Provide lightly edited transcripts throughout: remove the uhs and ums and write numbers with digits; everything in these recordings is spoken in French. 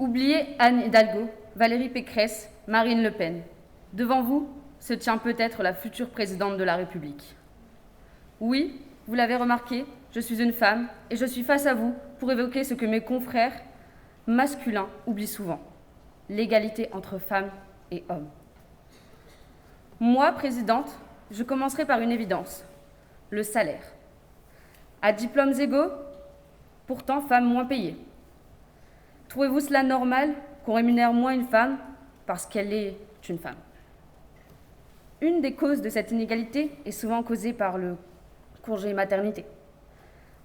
Oubliez Anne Hidalgo, Valérie Pécresse, Marine Le Pen. Devant vous se tient peut-être la future présidente de la République. Oui, vous l'avez remarqué, je suis une femme et je suis face à vous pour évoquer ce que mes confrères masculins oublient souvent, l'égalité entre femmes et hommes. Moi, présidente, je commencerai par une évidence, le salaire. À diplômes égaux, pourtant femmes moins payées. Trouvez-vous cela normal qu'on rémunère moins une femme parce qu'elle est une femme? Une des causes de cette inégalité est souvent causée par le congé maternité.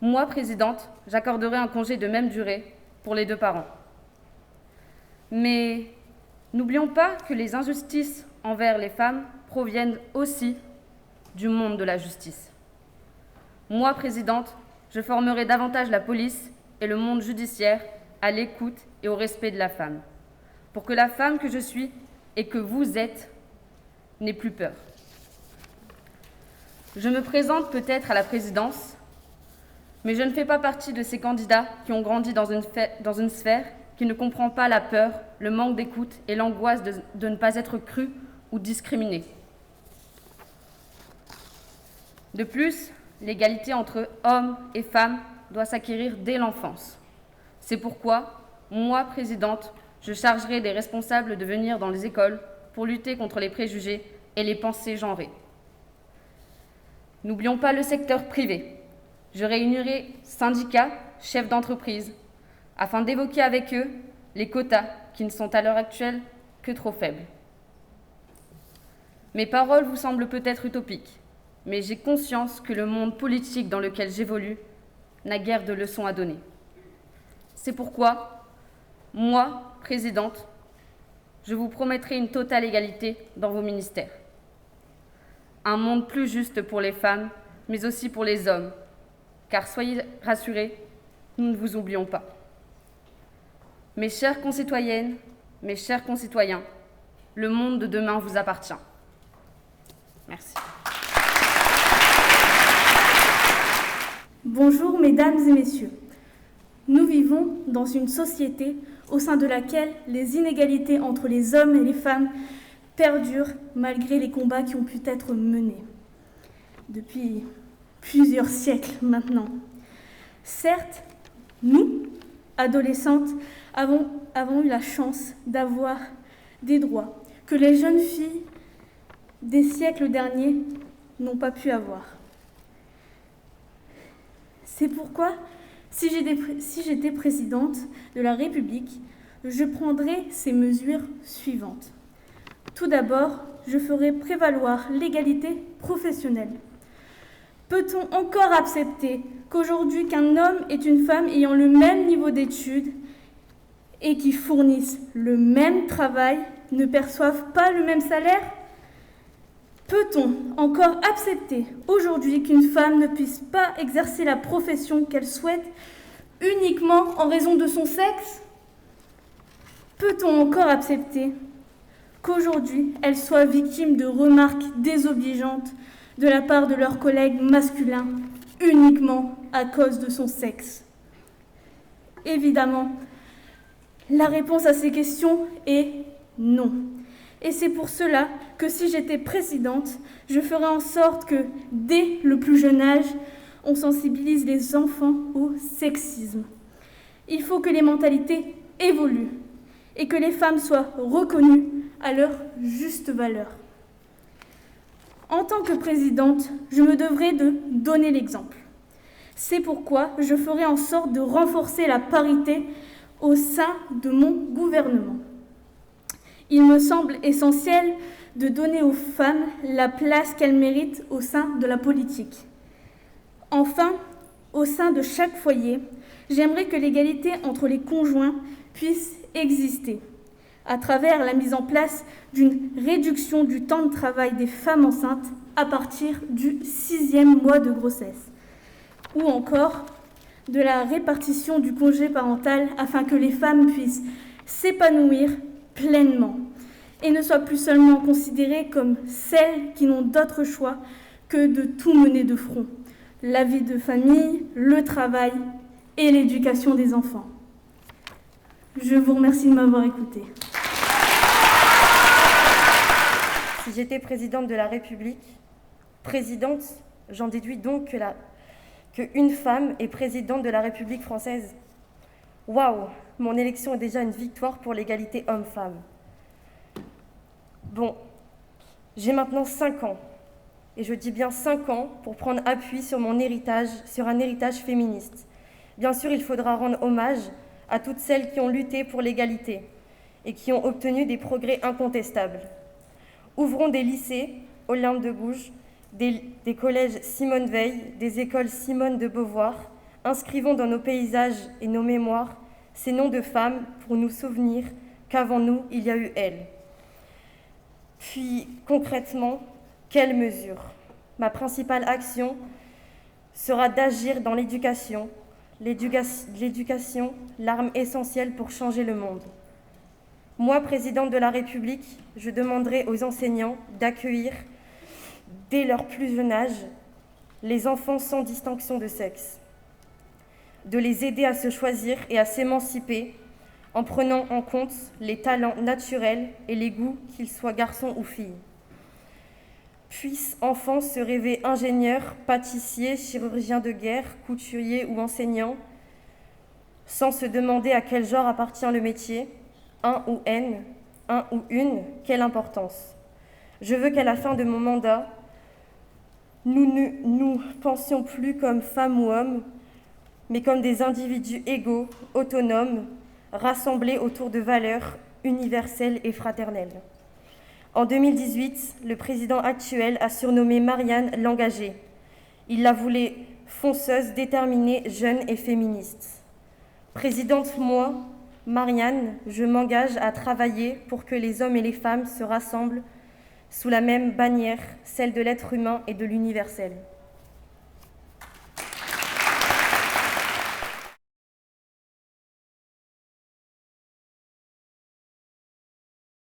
Moi, présidente, j'accorderai un congé de même durée pour les 2 parents. Mais n'oublions pas que les injustices envers les femmes proviennent aussi du monde de la justice. Moi, présidente, je formerai davantage la police et le monde judiciaire à l'écoute et au respect de la femme, pour que la femme que je suis et que vous êtes n'ait plus peur. Je me présente peut-être à la présidence, mais je ne fais pas partie de ces candidats qui ont grandi dans une sphère qui ne comprend pas la peur, le manque d'écoute et l'angoisse de ne pas être cru ou discriminé. De plus, l'égalité entre hommes et femmes doit s'acquérir dès l'enfance. C'est pourquoi, moi, présidente, je chargerai des responsables de venir dans les écoles pour lutter contre les préjugés et les pensées genrées. N'oublions pas le secteur privé. Je réunirai syndicats, chefs d'entreprise, afin d'évoquer avec eux les quotas qui ne sont à l'heure actuelle que trop faibles. Mes paroles vous semblent peut-être utopiques, mais j'ai conscience que le monde politique dans lequel j'évolue n'a guère de leçons à donner. C'est pourquoi, moi, présidente, je vous promettrai une totale égalité dans vos ministères. Un monde plus juste pour les femmes, mais aussi pour les hommes, car soyez rassurés, nous ne vous oublions pas. Mes chères concitoyennes, mes chers concitoyens, le monde de demain vous appartient. Merci. Bonjour mesdames et messieurs. Nous vivons dans une société au sein de laquelle les inégalités entre les hommes et les femmes perdurent malgré les combats qui ont pu être menés depuis plusieurs siècles maintenant. Certes, nous, adolescentes, avons eu la chance d'avoir des droits que les jeunes filles des siècles derniers n'ont pas pu avoir. C'est pourquoi, si j'étais présidente de la République, je prendrais ces mesures suivantes. Tout d'abord, je ferai prévaloir l'égalité professionnelle. Peut-on encore accepter qu'aujourd'hui qu'un homme et une femme ayant le même niveau d'études et qui fournissent le même travail ne perçoivent pas le même salaire? Peut-on encore accepter aujourd'hui qu'une femme ne puisse pas exercer la profession qu'elle souhaite uniquement en raison de son sexe? Peut-on encore accepter qu'aujourd'hui elle soit victime de remarques désobligeantes de la part de leurs collègues masculins uniquement à cause de son sexe? Évidemment, la réponse à ces questions est non. Et c'est pour cela que si j'étais présidente, je ferais en sorte que, dès le plus jeune âge, on sensibilise les enfants au sexisme. Il faut que les mentalités évoluent et que les femmes soient reconnues à leur juste valeur. En tant que présidente, je me devrais de donner l'exemple. C'est pourquoi je ferai en sorte de renforcer la parité au sein de mon gouvernement. Il me semble essentiel de donner aux femmes la place qu'elles méritent au sein de la politique. Enfin, au sein de chaque foyer, j'aimerais que l'égalité entre les conjoints puisse exister, à travers la mise en place d'une réduction du temps de travail des femmes enceintes à partir du 6e mois de grossesse, ou encore de la répartition du congé parental afin que les femmes puissent s'épanouir pleinement et ne soient plus seulement considérées comme celles qui n'ont d'autre choix que de tout mener de front, la vie de famille, le travail et l'éducation des enfants. Je vous remercie de m'avoir écouté. Si j'étais présidente de la République, présidente, j'en déduis donc qu'une femme est présidente de la République française. Waouh, mon élection est déjà une victoire pour l'égalité homme-femme. Bon, j'ai maintenant 5 ans, et je dis bien 5 ans pour prendre appui sur mon héritage, sur un héritage féministe. Bien sûr, il faudra rendre hommage à toutes celles qui ont lutté pour l'égalité et qui ont obtenu des progrès incontestables. Ouvrons des lycées, Olympe de Gouges, des collèges Simone Veil, des écoles Simone de Beauvoir. Inscrivons dans nos paysages et nos mémoires ces noms de femmes pour nous souvenir qu'avant nous, il y a eu elles. Puis, concrètement, quelles mesures ? Ma principale action sera d'agir dans l'éducation. L'éducation, l'arme essentielle pour changer le monde. Moi, présidente de la République, je demanderai aux enseignants d'accueillir, dès leur plus jeune âge, les enfants sans distinction de sexe, de les aider à se choisir et à s'émanciper en prenant en compte les talents naturels et les goûts, qu'ils soient garçons ou filles. Puissent enfants se rêver ingénieurs, pâtissiers, chirurgiens de guerre, couturiers ou enseignants, sans se demander à quel genre appartient le métier, un ou une, quelle importance. Je veux qu'à la fin de mon mandat, nous ne nous pensions plus comme femmes ou hommes, mais comme des individus égaux, autonomes, rassemblés autour de valeurs universelles et fraternelles. En 2018, le président actuel a surnommé Marianne l'engagée. Il la voulait fonceuse, déterminée, jeune et féministe. Présidente, moi, Marianne, je m'engage à travailler pour que les hommes et les femmes se rassemblent sous la même bannière, celle de l'être humain et de l'universel.